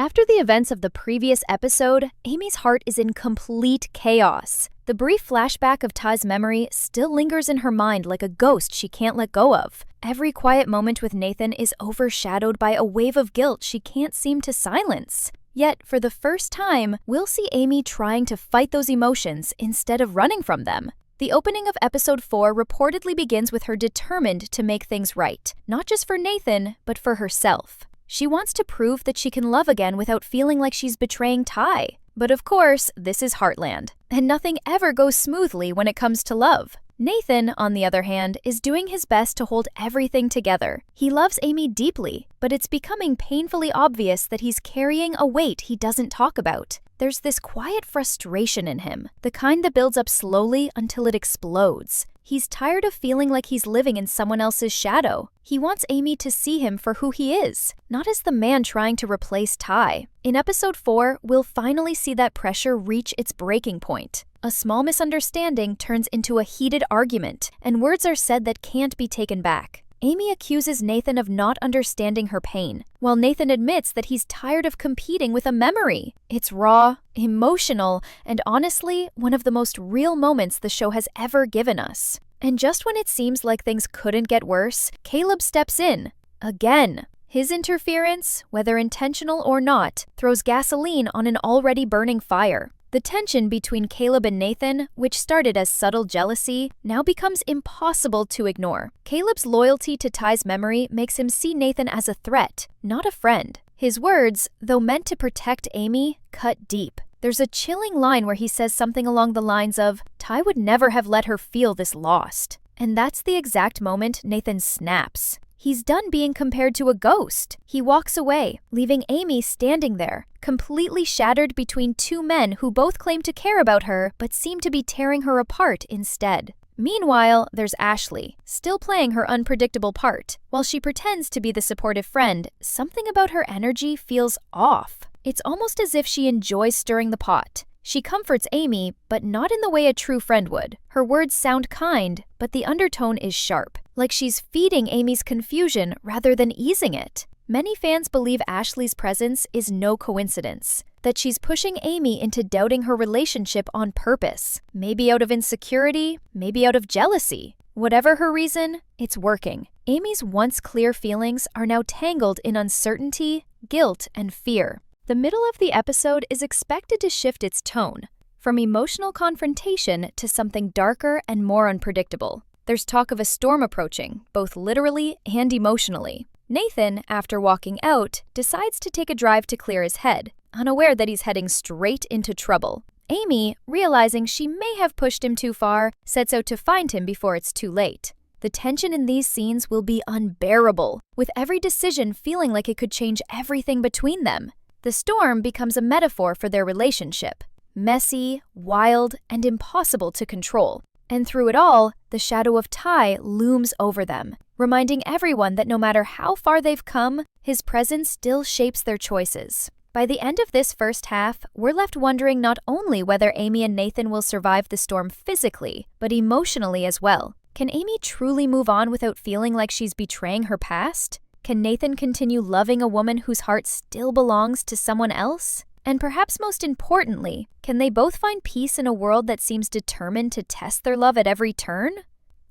After the events of the previous episode, Amy's heart is in complete chaos. The brief flashback of Ty's memory still lingers in her mind like a ghost she can't let go of. Every quiet moment with Nathan is overshadowed by a wave of guilt she can't seem to silence. Yet, for the first time, we'll see Amy trying to fight those emotions instead of running from them. The opening of episode 4 reportedly begins with her determined to make things right, not just for Nathan, but for herself. She wants to prove that she can love again without feeling like she's betraying Ty. But of course, this is Heartland, and nothing ever goes smoothly when it comes to love. Nathan, on the other hand, is doing his best to hold everything together. He loves Amy deeply, but it's becoming painfully obvious that he's carrying a weight he doesn't talk about. There's this quiet frustration in him, the kind that builds up slowly until it explodes. He's tired of feeling like he's living in someone else's shadow. He wants Amy to see him for who he is, not as the man trying to replace Ty. In episode 4, we'll finally see that pressure reach its breaking point. A small misunderstanding turns into a heated argument, and words are said that can't be taken back. Amy accuses Nathan of not understanding her pain, while Nathan admits that he's tired of competing with a memory. It's raw, emotional, and honestly, one of the most real moments the show has ever given us. And just when it seems like things couldn't get worse, Caleb steps in. Again. His interference, whether intentional or not, throws gasoline on an already burning fire. The tension between Caleb and Nathan, which started as subtle jealousy, now becomes impossible to ignore. Caleb's loyalty to Ty's memory makes him see Nathan as a threat, not a friend. His words, though meant to protect Amy, cut deep. There's a chilling line where he says something along the lines of, "Ty would never have let her feel this lost." And that's the exact moment Nathan snaps. He's done being compared to a ghost. He walks away, leaving Amy standing there, completely shattered between two men who both claim to care about her but seem to be tearing her apart instead. Meanwhile, there's Ashley, still playing her unpredictable part. While she pretends to be the supportive friend, something about her energy feels off. It's almost as if she enjoys stirring the pot. She comforts Amy, but not in the way a true friend would. Her words sound kind, but the undertone is sharp, like she's feeding Amy's confusion rather than easing it. Many fans believe Ashley's presence is no coincidence, that she's pushing Amy into doubting her relationship on purpose, maybe out of insecurity, maybe out of jealousy. Whatever her reason, it's working. Amy's once clear feelings are now tangled in uncertainty, guilt, and fear. The middle of the episode is expected to shift its tone, from emotional confrontation to something darker and more unpredictable. There's talk of a storm approaching, both literally and emotionally. Nathan, after walking out, decides to take a drive to clear his head, unaware that he's heading straight into trouble. Amy, realizing she may have pushed him too far, sets out to find him before it's too late. The tension in these scenes will be unbearable, with every decision feeling like it could change everything between them. The storm becomes a metaphor for their relationship, messy, wild, and impossible to control. And through it all, the shadow of Ty looms over them, reminding everyone that no matter how far they've come, his presence still shapes their choices. By the end of this first half, we're left wondering not only whether Amy and Nathan will survive the storm physically, but emotionally as well. Can Amy truly move on without feeling like she's betraying her past? Can Nathan continue loving a woman whose heart still belongs to someone else? And perhaps most importantly, can they both find peace in a world that seems determined to test their love at every turn?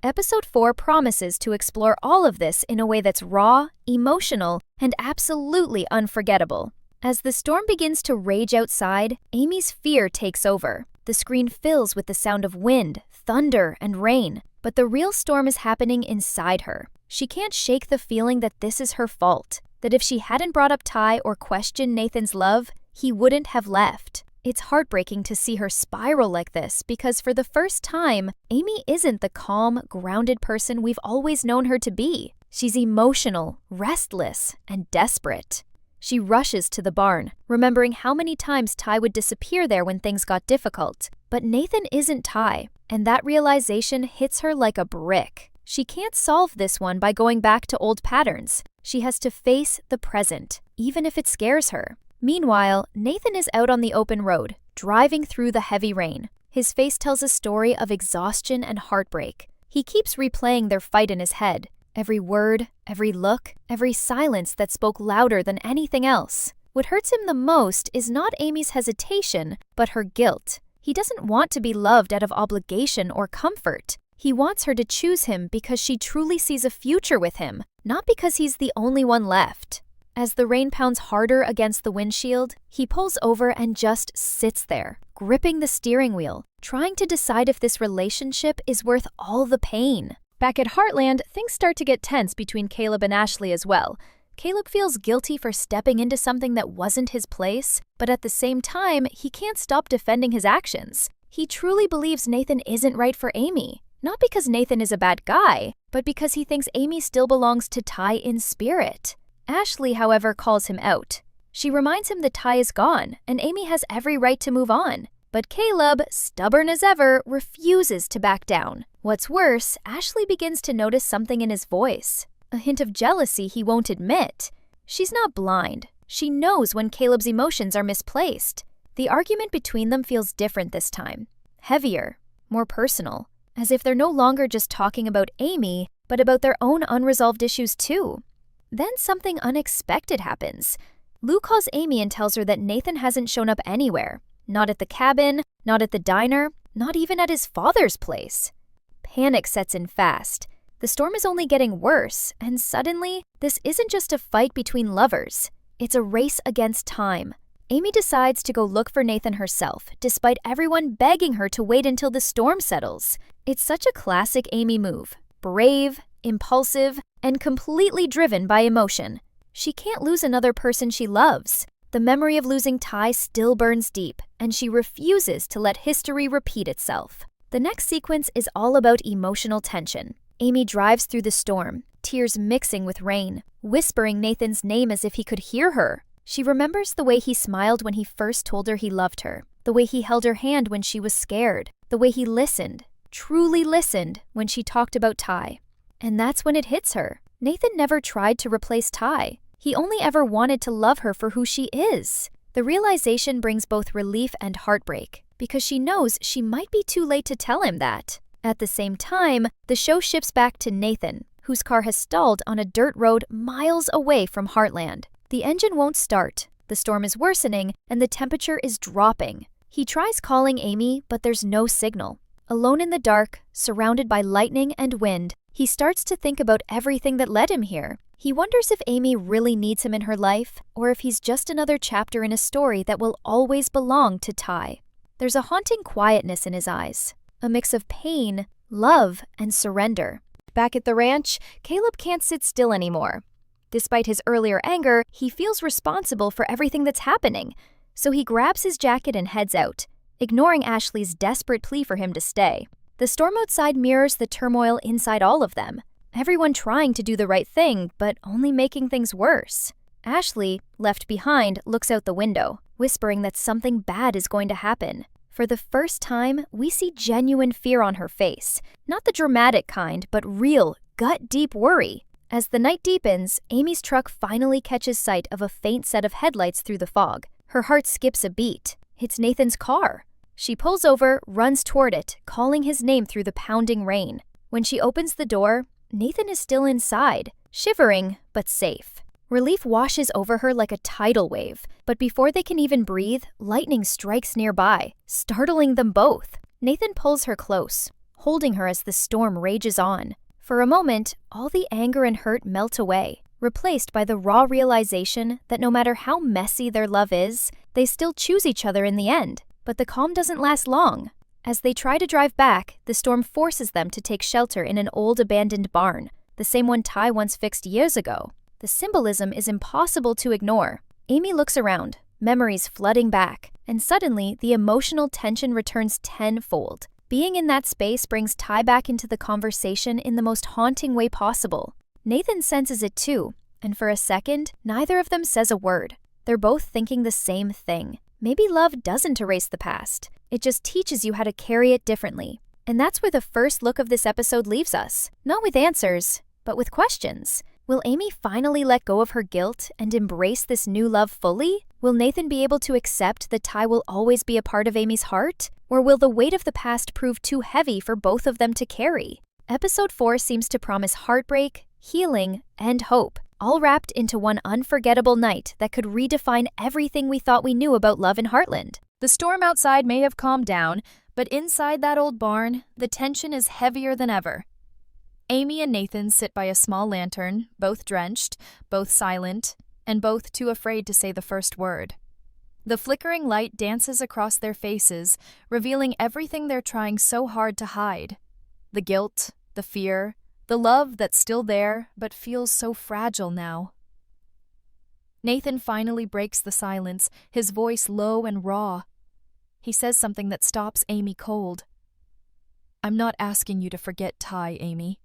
Episode 4 promises to explore all of this in a way that's raw, emotional, and absolutely unforgettable. As the storm begins to rage outside, Amy's fear takes over. The screen fills with the sound of wind, thunder, and rain, but the real storm is happening inside her. She can't shake the feeling that this is her fault, that if she hadn't brought up Ty or questioned Nathan's love, he wouldn't have left. It's heartbreaking to see her spiral like this because for the first time, Amy isn't the calm, grounded person we've always known her to be. She's emotional, restless, and desperate. She rushes to the barn, remembering how many times Ty would disappear there when things got difficult. But Nathan isn't Ty, and that realization hits her like a brick. She can't solve this one by going back to old patterns. She has to face the present, even if it scares her. Meanwhile, Nathan is out on the open road, driving through the heavy rain. His face tells a story of exhaustion and heartbreak. He keeps replaying their fight in his head. Every word, every look, every silence that spoke louder than anything else. What hurts him the most is not Amy's hesitation, but her guilt. He doesn't want to be loved out of obligation or comfort. He wants her to choose him because she truly sees a future with him, not because he's the only one left. As the rain pounds harder against the windshield, he pulls over and just sits there, gripping the steering wheel, trying to decide if this relationship is worth all the pain. Back at Heartland, things start to get tense between Caleb and Ashley as well. Caleb feels guilty for stepping into something that wasn't his place, but at the same time, he can't stop defending his actions. He truly believes Nathan isn't right for Amy, not because Nathan is a bad guy, but because he thinks Amy still belongs to Ty in spirit. Ashley, however, calls him out. She reminds him that Ty is gone, and Amy has every right to move on. But Caleb, stubborn as ever, refuses to back down. What's worse, Ashley begins to notice something in his voice. A hint of jealousy he won't admit. She's not blind. She knows when Caleb's emotions are misplaced. The argument between them feels different this time. Heavier, more personal, as if they're no longer just talking about Amy, but about their own unresolved issues too. Then something unexpected happens. Lou calls Amy and tells her that Nathan hasn't shown up anywhere. Not at the cabin, not at the diner, not even at his father's place. Panic sets in fast. The storm is only getting worse, and suddenly, this isn't just a fight between lovers. It's a race against time. Amy decides to go look for Nathan herself, despite everyone begging her to wait until the storm settles. It's such a classic Amy move. Brave, impulsive, and completely driven by emotion. She can't lose another person she loves. The memory of losing Ty still burns deep, and she refuses to let history repeat itself. The next sequence is all about emotional tension. Amy drives through the storm, tears mixing with rain, whispering Nathan's name as if he could hear her. She remembers the way he smiled when he first told her he loved her, the way he held her hand when she was scared, the way he listened, truly listened, when she talked about Ty. And that's when it hits her. Nathan never tried to replace Ty. He only ever wanted to love her for who she is. The realization brings both relief and heartbreak, because she knows she might be too late to tell him that. At the same time, the show shifts back to Nathan, whose car has stalled on a dirt road miles away from Heartland. The engine won't start, the storm is worsening, and the temperature is dropping. He tries calling Amy, but there's no signal. Alone in the dark, surrounded by lightning and wind, he starts to think about everything that led him here. He wonders if Amy really needs him in her life, or if he's just another chapter in a story that will always belong to Ty. There's a haunting quietness in his eyes, a mix of pain, love, and surrender. Back at the ranch, Caleb can't sit still anymore. Despite his earlier anger, he feels responsible for everything that's happening, so he grabs his jacket and heads out, ignoring Ashley's desperate plea for him to stay. The storm outside mirrors the turmoil inside all of them. Everyone trying to do the right thing, but only making things worse. Ashley, left behind, looks out the window, whispering that something bad is going to happen. For the first time, we see genuine fear on her face. Not the dramatic kind, but real, gut-deep worry. As the night deepens, Amy's truck finally catches sight of a faint set of headlights through the fog. Her heart skips a beat. It's Nathan's car. She pulls over, runs toward it, calling his name through the pounding rain. When she opens the door, Nathan is still inside, shivering but safe. Relief washes over her like a tidal wave, but before they can even breathe, lightning strikes nearby, startling them both. Nathan pulls her close, holding her as the storm rages on. For a moment, all the anger and hurt melt away, replaced by the raw realization that no matter how messy their love is, they still choose each other in the end. But the calm doesn't last long. As they try to drive back, the storm forces them to take shelter in an old abandoned barn, the same one Ty once fixed years ago. The symbolism is impossible to ignore. Amy looks around, memories flooding back, and suddenly the emotional tension returns tenfold. Being in that space brings Ty back into the conversation in the most haunting way possible. Nathan senses it too, and for a second, neither of them says a word. They're both thinking the same thing. Maybe love doesn't erase the past. It just teaches you how to carry it differently. And that's where the first look of this episode leaves us. Not with answers, but with questions. Will Amy finally let go of her guilt and embrace this new love fully? Will Nathan be able to accept that Ty will always be a part of Amy's heart? Or will the weight of the past prove too heavy for both of them to carry? Episode 4 seems to promise heartbreak, healing, and hope. all wrapped into one unforgettable night that could redefine everything we thought we knew about love in Heartland. The storm outside may have calmed down, but inside that old barn, the tension is heavier than ever. Amy and Nathan sit by a small lantern, both drenched, both silent, and both too afraid to say the first word. The flickering light dances across their faces, revealing everything they're trying so hard to hide. The guilt, the fear, the love that's still there but feels so fragile now. Nathan finally breaks the silence, his voice low and raw. He says something that stops Amy cold. "I'm not asking you to forget Ty, Amy.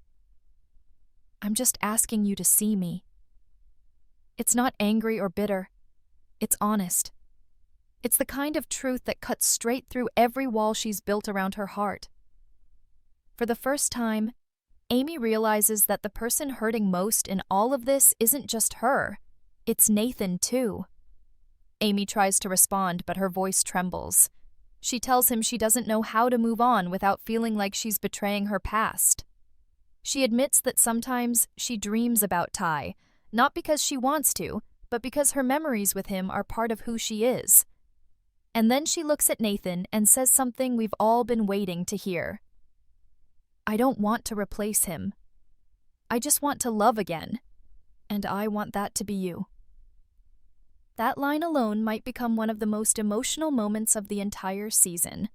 I'm just asking you to see me. It's not angry or bitter. It's honest. It's the kind of truth that cuts straight through every wall she's built around her heart." For the first time, Amy realizes that the person hurting most in all of this isn't just her. It's Nathan, too. Amy tries to respond, but her voice trembles. She tells him she doesn't know how to move on without feeling like she's betraying her past. She admits that sometimes she dreams about Ty, not because she wants to, but because her memories with him are part of who she is. And then she looks at Nathan and says something we've all been waiting to hear. "I don't want to replace him. I just want to love again. And I want that to be you." That line alone might become one of the most emotional moments of the entire season.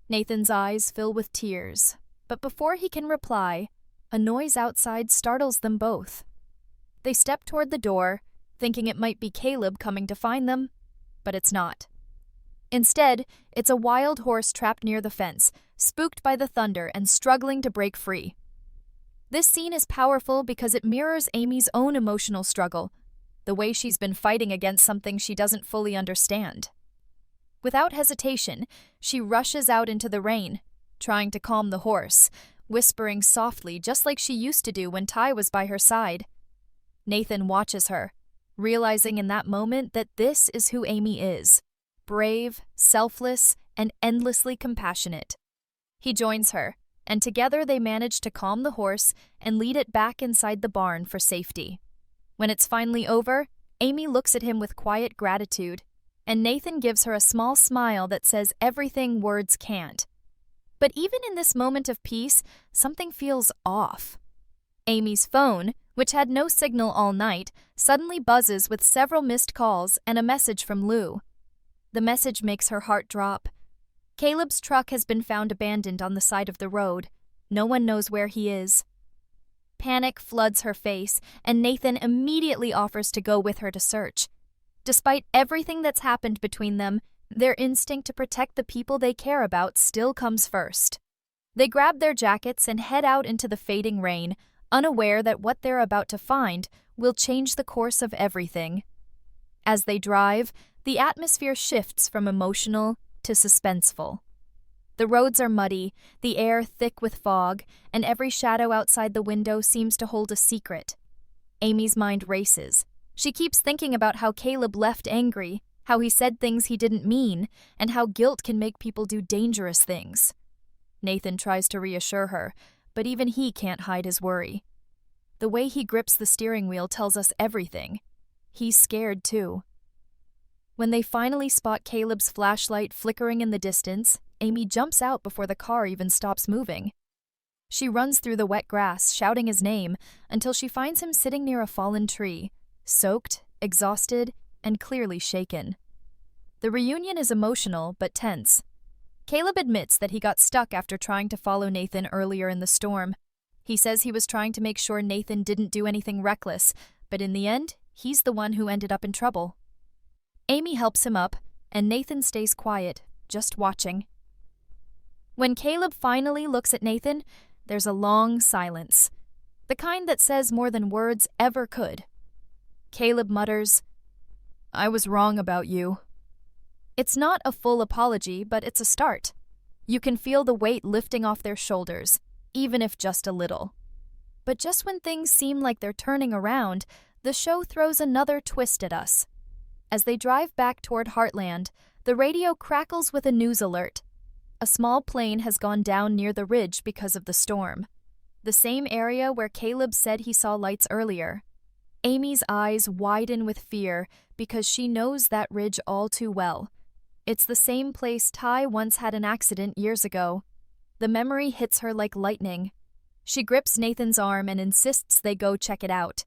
Nathan's eyes fill with tears, but before he can reply, a noise outside startles them both. They step toward the door, thinking it might be Caleb coming to find them, but it's not. Instead, it's a wild horse trapped near the fence, spooked by the thunder and struggling to break free. This scene is powerful because it mirrors Amy's own emotional struggle, the way she's been fighting against something she doesn't fully understand. Without hesitation, she rushes out into the rain, trying to calm the horse, whispering softly just like she used to do when Ty was by her side. Nathan watches her, realizing in that moment that this is who Amy is: brave, selfless, and endlessly compassionate. He joins her, and together they manage to calm the horse and lead it back inside the barn for safety. When it's finally over, Amy looks at him with quiet gratitude, and Nathan gives her a small smile that says everything words can't. But even in this moment of peace, something feels off. Amy's phone, which had no signal all night, suddenly buzzes with several missed calls and a message from Lou. The message makes her heart drop. Caleb's truck has been found abandoned on the side of the road. No one knows where he is. Panic floods her face, and Nathan immediately offers to go with her to search. Despite everything that's happened between them, their instinct to protect the people they care about still comes first. They grab their jackets and head out into the fading rain, unaware that what they're about to find will change the course of everything. As they drive, the atmosphere shifts from emotional to suspenseful. The roads are muddy, the air thick with fog, and every shadow outside the window seems to hold a secret. Amy's mind races. She keeps thinking about how Caleb left angry, how he said things he didn't mean, and how guilt can make people do dangerous things. Nathan tries to reassure her, but even he can't hide his worry. The way he grips the steering wheel tells us everything. He's scared, too. When they finally spot Caleb's flashlight flickering in the distance, Amy jumps out before the car even stops moving. She runs through the wet grass, shouting his name, until she finds him sitting near a fallen tree, soaked, exhausted, and clearly shaken. The reunion is emotional but tense. Caleb admits that he got stuck after trying to follow Nathan earlier in the storm. He says he was trying to make sure Nathan didn't do anything reckless, but in the end, he's the one who ended up in trouble. Amy helps him up, and Nathan stays quiet, just watching. When Caleb finally looks at Nathan, there's a long silence, the kind that says more than words ever could. Caleb mutters, "I was wrong about you." It's not a full apology, but it's a start. You can feel the weight lifting off their shoulders, even if just a little. But just when things seem like they're turning around, the show throws another twist at us. As they drive back toward Heartland, the radio crackles with a news alert. A small plane has gone down near the ridge because of the storm, the same area where Caleb said he saw lights earlier. Amy's eyes widen with fear because she knows that ridge all too well. It's the same place Ty once had an accident years ago. The memory hits her like lightning. She grips Nathan's arm and insists they go check it out.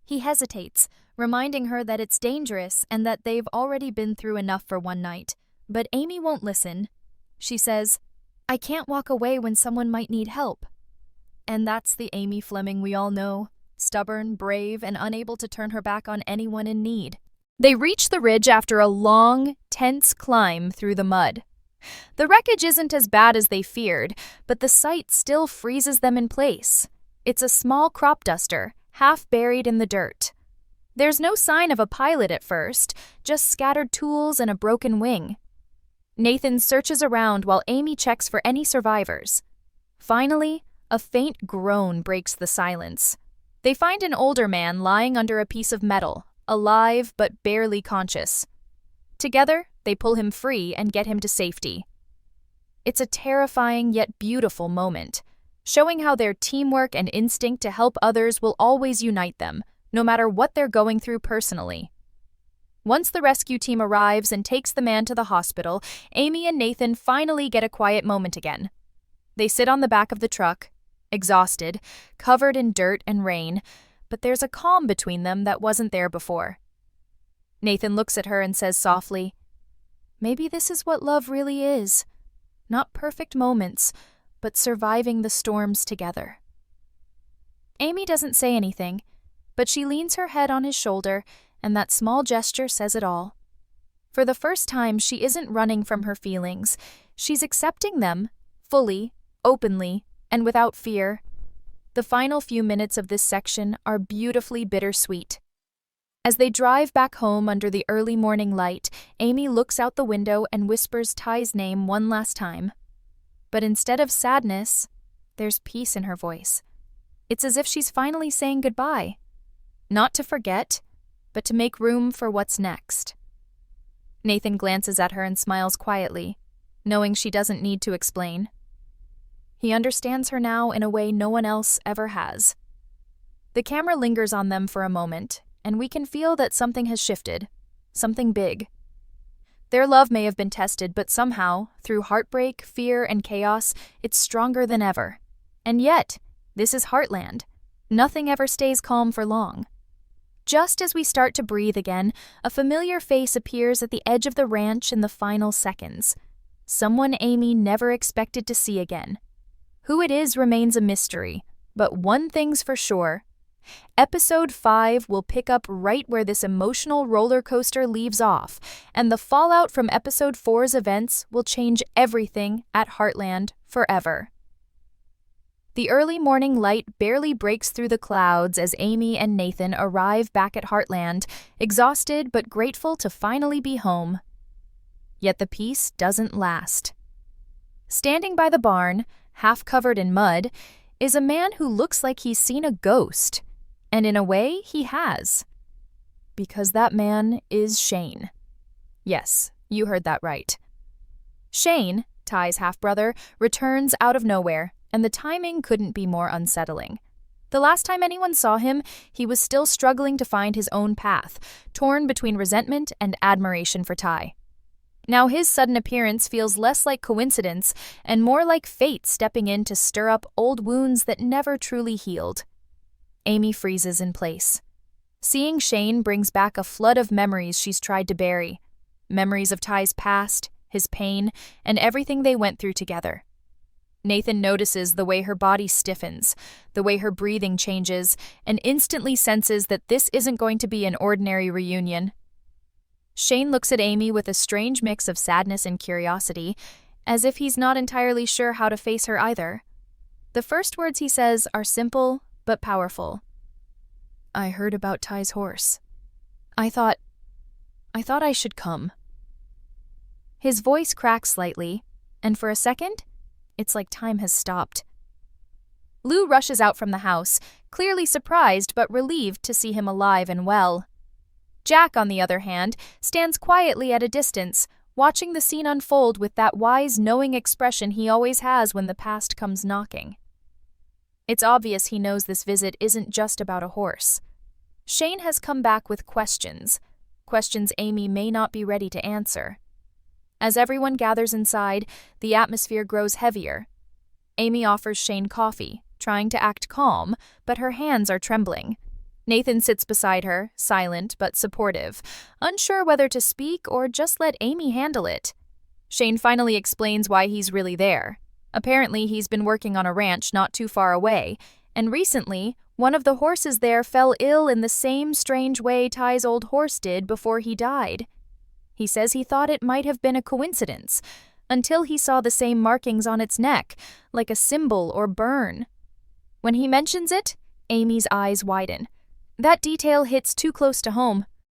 He hesitates, reminding her that it's dangerous and that they've already been through enough for one night. But Amy won't listen. She says, "I can't walk away when someone might need help." And that's the Amy Fleming we all know. Stubborn, brave, and unable to turn her back on anyone in need. They reach the ridge after a long, tense climb through the mud. The wreckage isn't as bad as they feared, but the sight still freezes them in place. It's a small crop duster, half buried in the dirt. There's no sign of a pilot at first, just scattered tools and a broken wing. Nathan searches around while Amy checks for any survivors. Finally, a faint groan breaks the silence. They find an older man lying under a piece of metal, alive but barely conscious. Together, they pull him free and get him to safety. It's a terrifying yet beautiful moment, showing how their teamwork and instinct to help others will always unite them, no matter what they're going through personally. Once the rescue team arrives and takes the man to the hospital, Amy and Nathan finally get a quiet moment again. They sit on the back of the truck, exhausted, covered in dirt and rain, but there's a calm between them that wasn't there before. Nathan looks at her and says softly, "Maybe this is what love really is. Not perfect moments, but surviving the storms together." Amy doesn't say anything, but she leans her head on his shoulder, and that small gesture says it all. For the first time, she isn't running from her feelings. She's accepting them, fully, openly, and without fear. The final few minutes of this section are beautifully bittersweet. As they drive back home under the early morning light, Amy looks out the window and whispers Ty's name one last time. But instead of sadness, there's peace in her voice. It's as if she's finally saying goodbye. Not to forget, but to make room for what's next. Nathan glances at her and smiles quietly, knowing she doesn't need to explain. He understands her now in a way no one else ever has. The camera lingers on them for a moment, and we can feel that something has shifted, something big. Their love may have been tested, but somehow, through heartbreak, fear, and chaos, it's stronger than ever. And yet, this is Heartland. Nothing ever stays calm for long. Just as we start to breathe again, a familiar face appears at the edge of the ranch in the final seconds. Someone Amy never expected to see again. Who it is remains a mystery, but one thing's for sure. Episode 5 will pick up right where this emotional roller coaster leaves off, and the fallout from Episode 4's events will change everything at Heartland forever. The early morning light barely breaks through the clouds as Amy and Nathan arrive back at Heartland, exhausted but grateful to finally be home. Yet the peace doesn't last. Standing by the barn, half covered in mud, is a man who looks like he's seen a ghost. And in a way, he has. Because that man is Shane. Yes, you heard that right. Shane, Ty's half-brother, returns out of nowhere, and the timing couldn't be more unsettling. The last time anyone saw him, he was still struggling to find his own path, torn between resentment and admiration for Ty. Now his sudden appearance feels less like coincidence and more like fate stepping in to stir up old wounds that never truly healed. Amy freezes in place. Seeing Shane brings back a flood of memories she's tried to bury. Memories of Ty's past, his pain, and everything they went through together. Nathan notices the way her body stiffens, the way her breathing changes, and instantly senses that this isn't going to be an ordinary reunion. Shane looks at Amy with a strange mix of sadness and curiosity, as if he's not entirely sure how to face her either. The first words he says are simple but powerful. "I heard about Ty's horse. I thought I should come." His voice cracks slightly, and for a second, it's like time has stopped. Lou rushes out from the house, clearly surprised but relieved to see him alive and well. Jack, on the other hand, stands quietly at a distance, watching the scene unfold with that wise, knowing expression he always has when the past comes knocking. It's obvious he knows this visit isn't just about a horse. Shane has come back with questions Amy may not be ready to answer. As everyone gathers inside, the atmosphere grows heavier. Amy offers Shane coffee, trying to act calm, but her hands are trembling. Nathan sits beside her, silent but supportive, unsure whether to speak or just let Amy handle it. Shane finally explains why he's really there. Apparently, he's been working on a ranch not too far away, and recently, one of the horses there fell ill in the same strange way Ty's old horse did before he died. He says he thought it might have been a coincidence, until he saw the same markings on its neck, like a symbol or burn. When he mentions it, Amy's eyes widen. That detail hits too close to home.